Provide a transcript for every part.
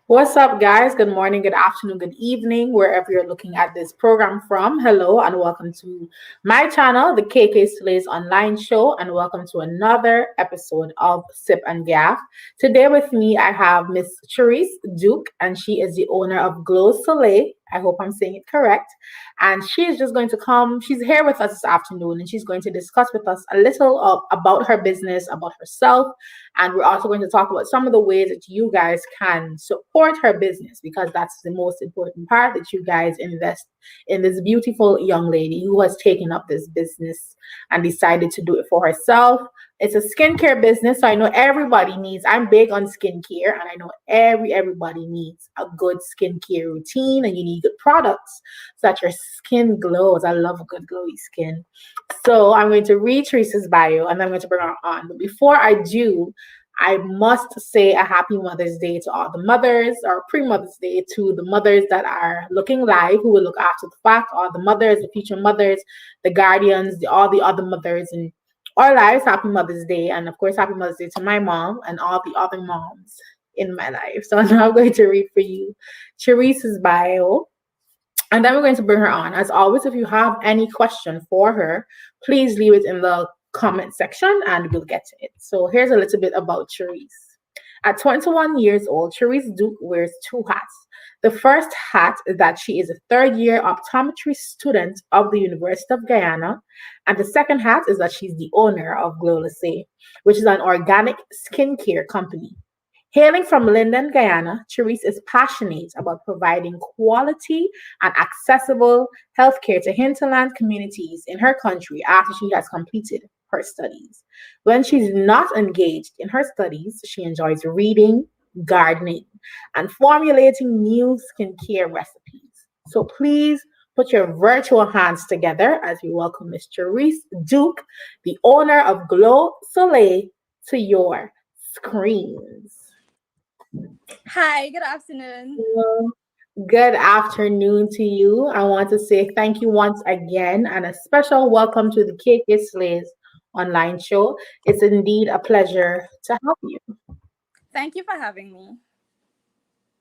What's up, guys? Good morning, good afternoon, good evening, wherever you're looking at this program from. Hello, and welcome to my channel, the KayKaySlays online show, and welcome to another episode of Sip and Gyaff. Today with me, I have Miss Cherrise Duke, and she is the owner of Glosoleil. I hope I'm saying it correct. And she is just going to come, she's here with us this afternoon, and she's going to discuss with us a little about her business, about herself, and we're also going to talk about some of the ways that you guys can support her business because that's the most important part, that you guys invest in this beautiful young lady who has taken up this business and decided to do it for herself. It's a skincare business, so I know everybody needs, I'm big on skincare, and I know everybody needs a good skincare routine, and you need good products so that your skin glows. I love a good glowy skin. So I'm going to read Theresa's bio and then I'm going to bring her on. But before I do, I must say a happy Mother's Day to all the mothers, or pre-Mother's Day to the mothers that are looking live, who will look after the fact, all the mothers, the future mothers, the guardians, all the other mothers in our lives. Happy Mother's Day. And of course, happy Mother's Day to my mom and all the other moms in my life. So now I'm going to read for you Theresa's bio. And then we're going to bring her on. As always, if you have any question for her, please leave it in the comment section and we'll get to it. So here's a little bit about Cherrise. At 21 years old, Cherrise Duke wears two hats. The first hat is that she is a third-year optometry student of the University of Guyana. And the second hat is that she's the owner of Glosoleil, which is an organic skincare company. Hailing from Linden, Guyana, Cherrise is passionate about providing quality and accessible healthcare to hinterland communities in her country after she has completed her studies. When she's not engaged in her studies, she enjoys reading, gardening, and formulating new skincare recipes. So please put your virtual hands together as we welcome Miss Cherrise Duke, the owner of Glosoleil, to your screens. Hi, good afternoon. Hello. Good afternoon to you. I want to say thank you once again and a special welcome to the KayKaySlays online show. It's indeed a pleasure to have you. Thank you for having me.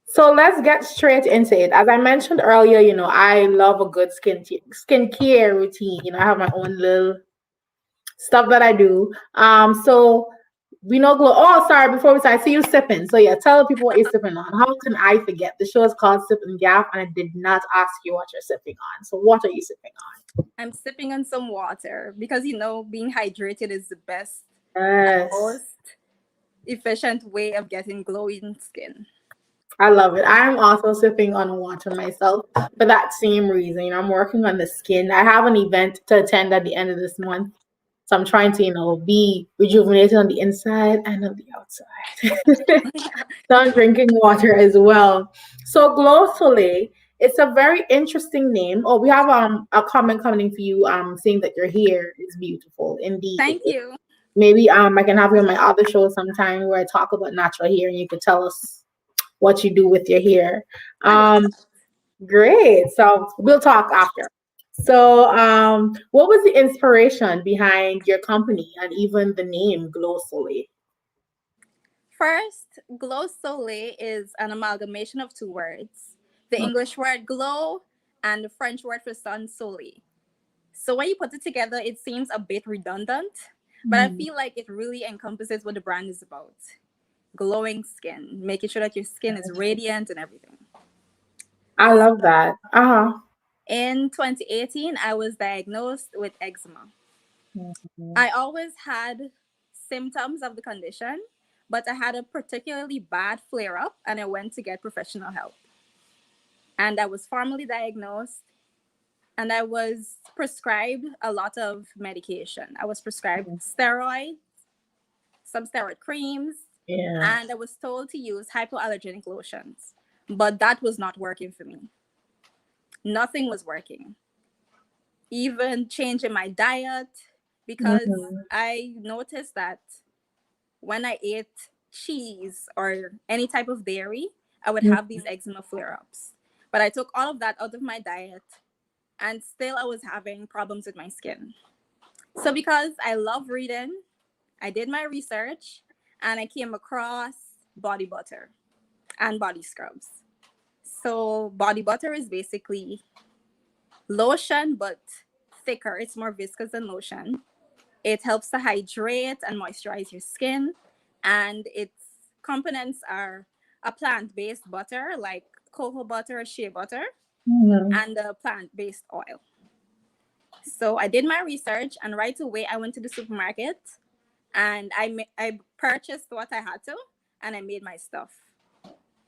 So let's get straight into it. As I mentioned earlier, I love a good skincare routine. I have my own little stuff that I do. So we know glow. Oh, sorry. Before we start, I see you sipping. So yeah, tell people what you're sipping on. How can I forget? The show is called Sip and Gyaff, and I did not ask you what you're sipping on. So what are you sipping on? I'm sipping on some water because being hydrated is the best and Yes, most efficient way of getting glowing skin. I love it. I'm also sipping on water myself for that same reason. I'm working on the skin. I have an event to attend at the end of this month. So I'm trying to, be rejuvenated on the inside and on the outside. So I'm drinking water as well. So Glow Soleil, it's a very interesting name. Oh, we have a comment coming for you saying that your hair is beautiful. Indeed. Thank you. Maybe I can have you on my other show sometime where I talk about natural hair and you could tell us what you do with your hair. Great. So we'll talk after. So what was the inspiration behind your company and even the name Glow Soleil? First, Glosoleil is an amalgamation of two words. The English word glow and the French word for sun, soleil. So when you put it together, it seems a bit redundant, but I feel like it really encompasses what the brand is about. Glowing skin, making sure that your skin is radiant and everything. I love that. In 2018, I was diagnosed with eczema. I always had symptoms of the condition, but I had a particularly bad flare up and I went to get professional help. And I was formally diagnosed and I was prescribed a lot of medication. I was prescribed steroids, some steroid creams, and I was told to use hypoallergenic lotions. But that was not working for me. Nothing was working. Even changing my diet, because I noticed that when I ate cheese or any type of dairy, I would have these eczema flare-ups. But I took all of that out of my diet and still I was having problems with my skin. So because I love reading, I did my research and I came across body butter. and body scrubs. So body butter is basically lotion, but thicker. It's more viscous than lotion. It helps to hydrate and moisturize your skin. And its components are a plant-based butter like cocoa butter or shea butter Mhm. and a plant-based oil. So I did my research and right away I went to the supermarket and I purchased what I had to and I made my stuff.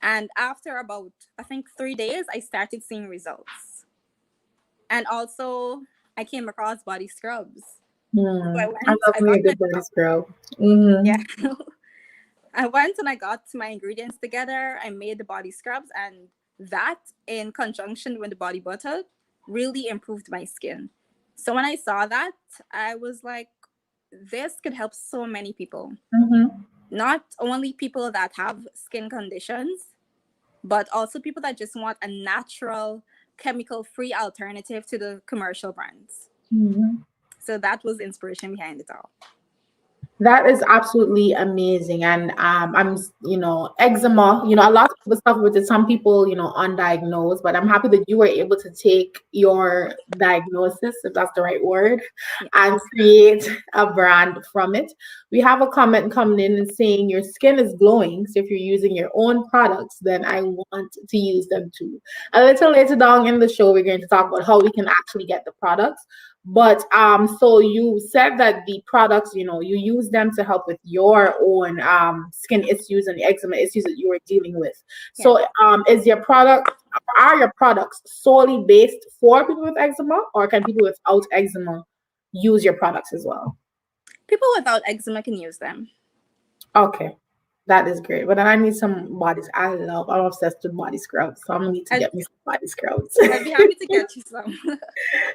And after about, I think, 3 days, I started seeing results. And also, I came across body scrubs. So Hmm. I love I me got a my good body stuff. scrub. Hmm. Yeah. I went and I got my ingredients together. I made the body scrubs, and that, in conjunction with the body butter, really improved my skin. So when I saw that, I was like, this could help so many people. Hmm. Not only people that have skin conditions, but also people that just want a natural, chemical free alternative to the commercial brands. Hmm. So that was the inspiration behind it all. That is absolutely amazing. And eczema, a lot of people suffer with it. Some people, undiagnosed, but I'm happy that you were able to take your diagnosis, if that's the right word, Yeah. and create a brand from it. We have a comment coming in and saying your skin is glowing. So if you're using your own products, then I want to use them too. A little later down in the show, we're going to talk about how we can actually get the products. But so you said that the products, you use them to help with your own skin issues and eczema issues that you were dealing with. Yeah. So are your products solely based for people with eczema, or can people without eczema use your products as well? People without eczema can use them. Okay. That is great. But then I need some bodies. I'm obsessed with body scrubs. So I'm gonna need to I'd, get me some body scrubs. I'd be happy to get you some.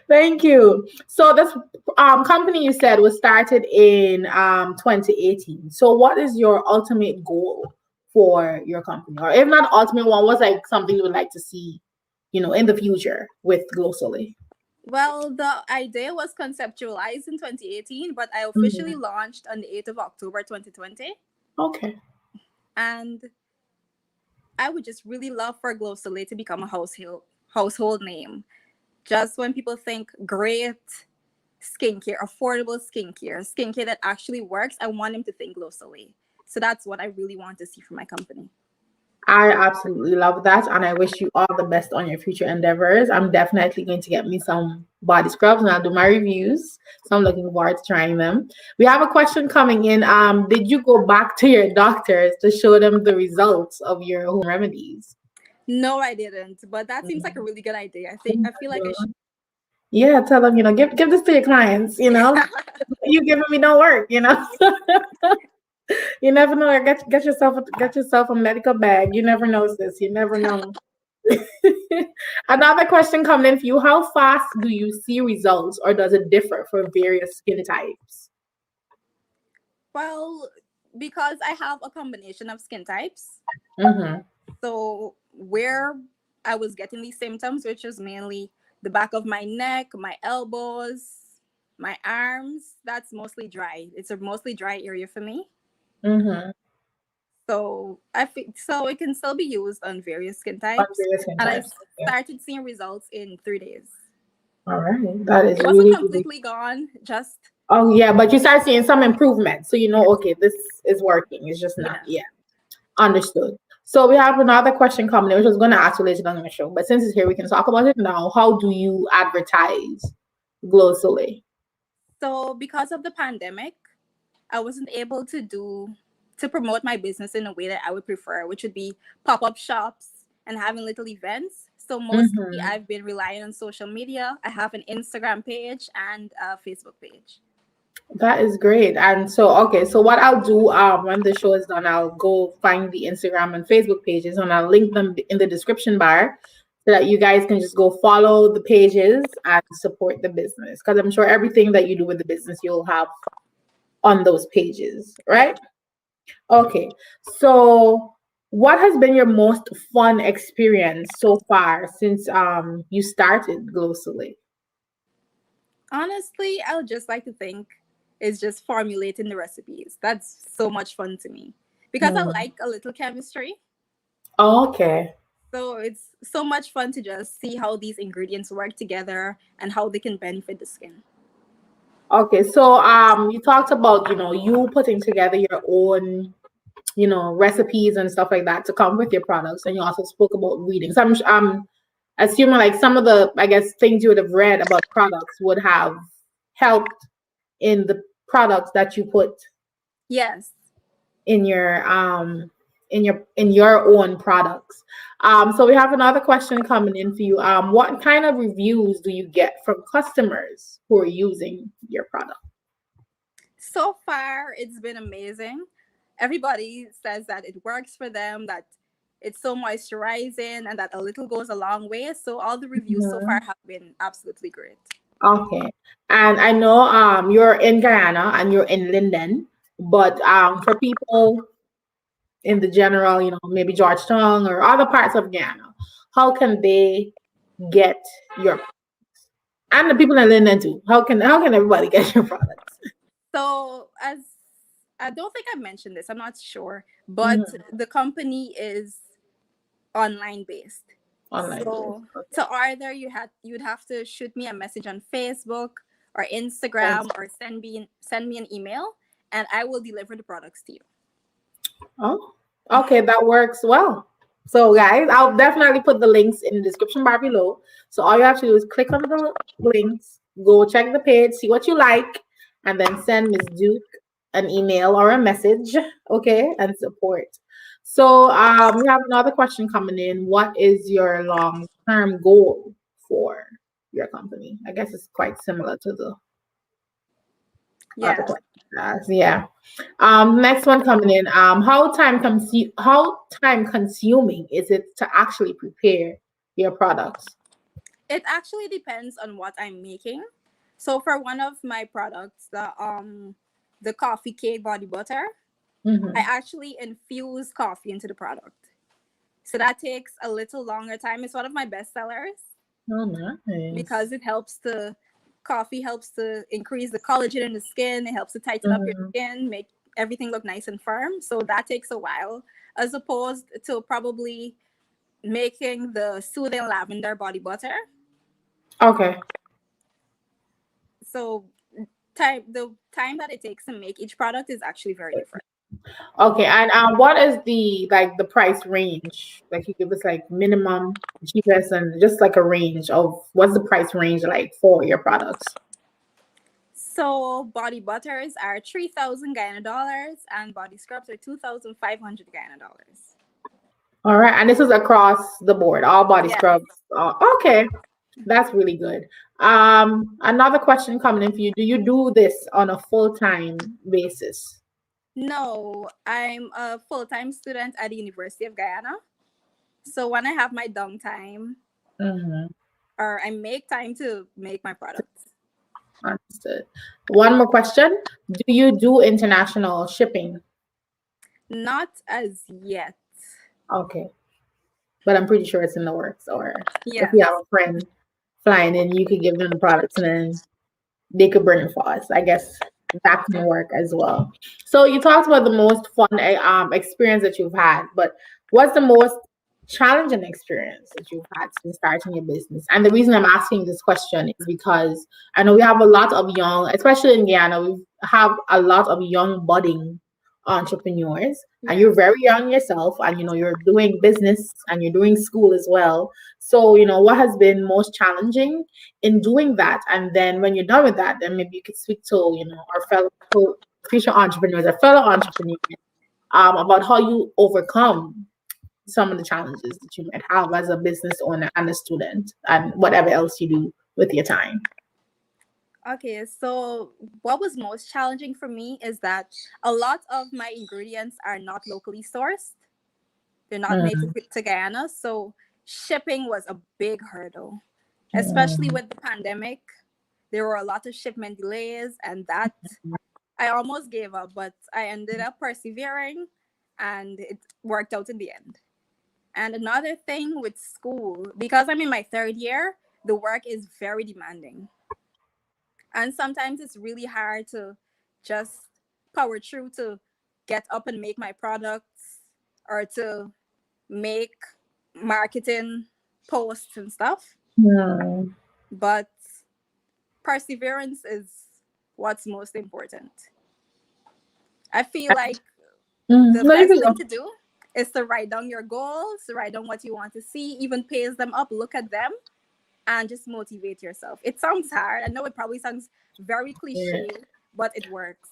Thank you. So this company you said was started in 2018. So what is your ultimate goal for your company? Or if not ultimate one, what's like something you would like to see, in the future with Glosoleil? Well, the idea was conceptualized in 2018, but I officially Mhm. launched on the 8th of October 2020. Okay. And I would just really love for Glosoleil to become a household name. Just when people think great skincare, affordable skincare that actually works, I want them to think Glosoleil. So that's what I really want to see from my company. I absolutely love that, and I wish you all the best on your future endeavors. I'm definitely going to get me some body scrubs, and I'll do my reviews. So I'm looking forward to trying them. We have a question coming in. Did you go back to your doctors to show them the results of your home remedies? No, I didn't, but that seems like a really good idea. I feel like I should. Yeah, tell them, give this to your clients, you giving me no work, You never know. Get yourself a medical bag. You never know, sis. You never know. Another question coming in for you. How fast do you see results, or does it differ for various skin types? Well, because I have a combination of skin types, Mm-hmm. so where I was getting these symptoms, which was mainly the back of my neck, my elbows, my arms, that's mostly dry. It's a mostly dry area for me. Mm-hmm. So so it can still be used on various skin On types. various skin And I types. Yeah. started seeing results in 3 days. All right. That is It wasn't really, really. completely gone, just Oh, yeah. But you start seeing some improvement. So, yeah, okay, this is working. It's just not. yeah. Yeah. Understood. So we have another question coming in, which I was going to ask you later on in the show. But since it's here, we can talk about it now. How do you advertise Glow Soleil? So because of the pandemic, I wasn't able to promote my business in a way that I would prefer, which would be pop-up shops and having little events. So mostly Mm-hmm. I've been relying on social media. I have an Instagram page and a Facebook page. That is great. And so, okay, so what I'll do when the show is done, I'll go find the Instagram and Facebook pages and I'll link them in the description bar so that you guys can just go follow the pages and support the business. Because I'm sure everything that you do with the business, you'll have on those pages, Yeah. right? Okay. So, what has been your most fun experience so far since you started Glossally? Honestly, I would just like to think is just formulating the recipes. That's so much fun to me because I Mm. like a little chemistry. Okay. So it's so much fun to just see how these ingredients work together and how they can benefit the skin. Okay. So you talked about, you putting together your own, recipes and stuff like that to come with your products, and you also spoke about reading. So I'm assuming like some of the, I guess, things you would have read about products would have helped in the products that you put Yes. in your own products. So we have another question coming in for you. What kind of reviews do you get from customers who are using your product? So far, it's been amazing. Everybody says that it works for them, that it's so moisturizing, and that a little goes a long way. So all the reviews so far Mhm. have been absolutely great. Okay. And I know you're in Guyana and you're in Linden, but for people in the general, maybe Georgetown or other parts of Guyana, how can they get your, and the people in Linden too? How can everybody get your products? So, as I don't think I mentioned this, I'm not sure, but Mhm. the company is online based. Online place. So to order, you'd have to shoot me a message on Facebook or Okay. Instagram, or send me an email, and I will deliver the products to you. Oh, okay, that works well. So, guys, I'll definitely put the links in the description bar below. So, all you have to do is click on the links, go check the page, see what you like, and then send Miss Duke an email or a message, okay, and support. So, we have another question coming in. What is your long-term goal for your company? I guess it's quite similar to the other Yeah. question. Yeah. Next one coming in. How time consuming is it to actually prepare your products? It actually depends on what I'm making. So for one of my products, the coffee cake body butter, I Mm-hmm. actually infuse coffee into the product. So that takes a little longer time. It's one of my best sellers Oh, nice. because coffee helps to increase the collagen in the skin. It helps to tighten up your Mm-hmm. skin, make everything look nice and firm. So that takes a while, as opposed to probably making the soothing lavender body butter. Okay. So the time that it takes to make each product is actually very different. Okay. And what is the price range? Like you give us like minimum, cheapest, and just like a range of what's the price range like for your products? So body butters are 3,000 Guyana dollars, and body scrubs are 2,500 Guyana dollars. All right. And this is across the board, all body Yes. scrubs. Okay. That's really good. Another question coming in for you. Do you do this on a full-time basis? No, I'm a full-time student at the University of Guyana. So when I have my downtime, Mm-hmm. or I make time to make my products. Understood. One more question. Do you do international shipping? Not as yet. Okay. But I'm pretty sure it's in the works. Or if Yes. you have a friend flying in, you could give them the products and then they could bring it for us. I guess that can work as well. So you talked about the most fun experience that you've had, but what's the most challenging experience that you've had since starting your business? And the reason I'm asking this question is because I know we have a lot of young, especially in Guyana, we have a lot of young budding entrepreneurs, and Yeah. you're very young yourself, and you're doing business and you're doing school as well. So what has been most challenging in doing that? And then when you're done with that, then maybe you could speak to, our fellow future entrepreneurs, our fellow entrepreneurs, about how you overcome some of the challenges that you might have as a business owner and a student and whatever else you do with your time. Okay, so what was most challenging for me is that a lot of my ingredients are not locally sourced. They're not native to Guyana, so shipping was a big hurdle. Especially Mm-hmm. with the pandemic, there were a lot of shipment delays, and that I almost gave up, but I ended up persevering, and it worked out in the end. And another thing with school, because I'm in my third year, the work is very demanding. And sometimes it's really hard to just power through to get up and make my products, or to make marketing posts and stuff. Hmm. But perseverance is what's most important. I feel like the No, you best can thing go. to do is to write down your goals, write down what you want to see, even paste them up, look at them, and just motivate yourself. It sounds hard. I know it probably sounds very Yeah. cliche, but it works.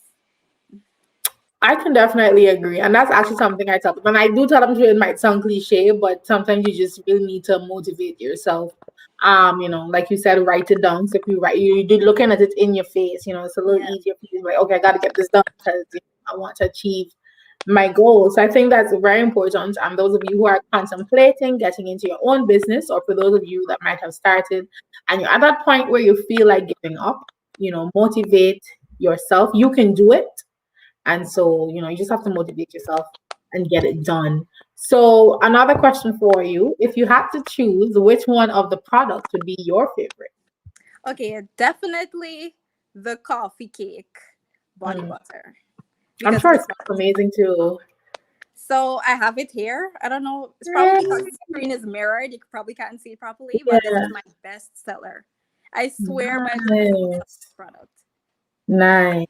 I can definitely agree. And that's actually something I tell them. And I do tell them it might sound cliche, but sometimes you just really need to motivate yourself. Like you said, write it down. So if you write, you're looking at it in your face, it's a little Yeah. easier for you. Like, okay, I got to get this done because I want to achieve my goals. So I think that's very important. And those of you who are contemplating getting into your own business, or for those of you that might have started and you're at that point where you feel like giving up, motivate yourself. You can do it. And so, you just have to motivate yourself and get it done. So, another question for you. If you had to choose, which one of the products would be your favorite? Okay, definitely the coffee cake body Mm. butter. I'm Because sure it it smells. smells amazing too. So I have it here. I don't know. It's probably Yay. because the screen is mirrored. You probably can't see it properly, but this Yeah. is my best seller. I swear by Nice. this product. Nice.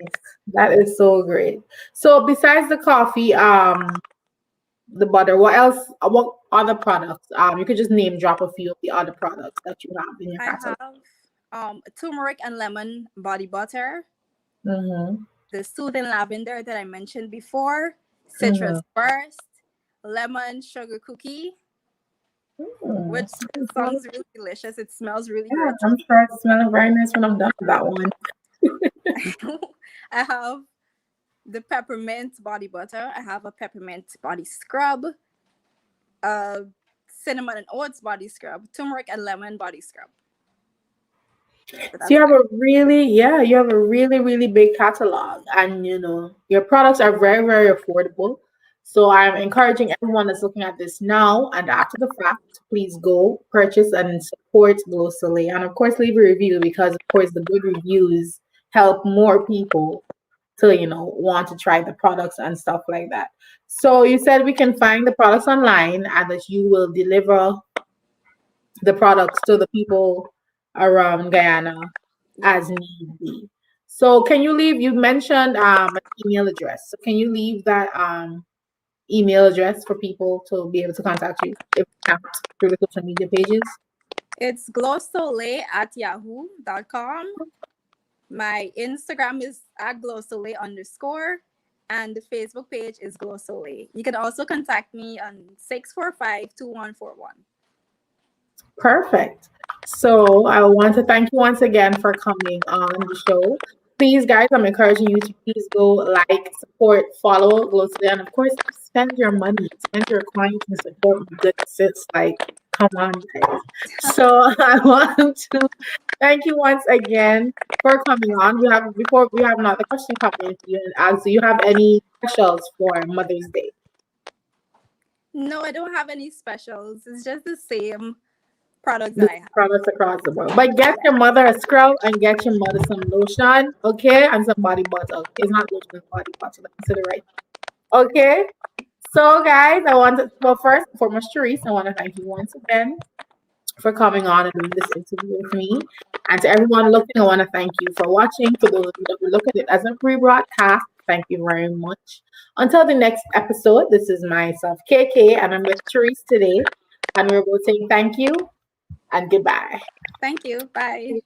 That is so great. So besides the coffee, the butter, what else? What other products? You could just name drop a few of the other products that you have in your I catalog. have turmeric and lemon body butter, Mm-hmm. the soothing lavender that I mentioned before, Mm-hmm. citrus burst, lemon sugar cookie, Mm. which sounds really delicious. It smells really Yeah, good. I'm sure it's smelling very nice when I'm done with that one. I have the peppermint body butter. I have a peppermint body scrub, a cinnamon and oats body scrub, turmeric and lemon body scrub. So So that's you have it. you have a really, really big catalog, and your products are very, very affordable. So I'm encouraging everyone that's looking at this now and after the fact, please go purchase and support Glosoleil, and of course leave a review because of course the good reviews help more people to want to try the products and stuff like that. So you said we can find the products online and that you will deliver the products to the people around Guyana Yeah. as need be. So can you leave? You mentioned an email address. So can you leave that email address for people to be able to contact you if not through the social media pages? It's glosoleil@yahoo.com. My Instagram is at glosoleil_, and the Facebook page is Glosoleil. You can also contact me on 645-2141. Perfect. So I want to thank you once again for coming on the show. Please, guys, I'm encouraging you to please go like, support, follow Glossary, and of course, spend your money, spend your coins, and support my good sis. Like, come on, guys. So I want to thank you once again for coming on. We have another question coming to you and ask, do you have any specials for Mother's Day? No, I don't have any specials. It's just the same products The that I have. products across the world. But get your mother a scrub and get your mother some lotion, okay? And some body butter. It's not lotion, it's body butter. Let me say it right. Okay? So, guys, well, first and foremost, Cherrise, I want to thank you once again for coming on and doing this interview with me. And to everyone looking, I want to thank you for watching. For those of you that will look at it as a rebroadcast, thank you very much. Until the next episode, this is myself, KK, and I'm with Cherrise today. And we're both saying thank you and goodbye. Thank you. Bye.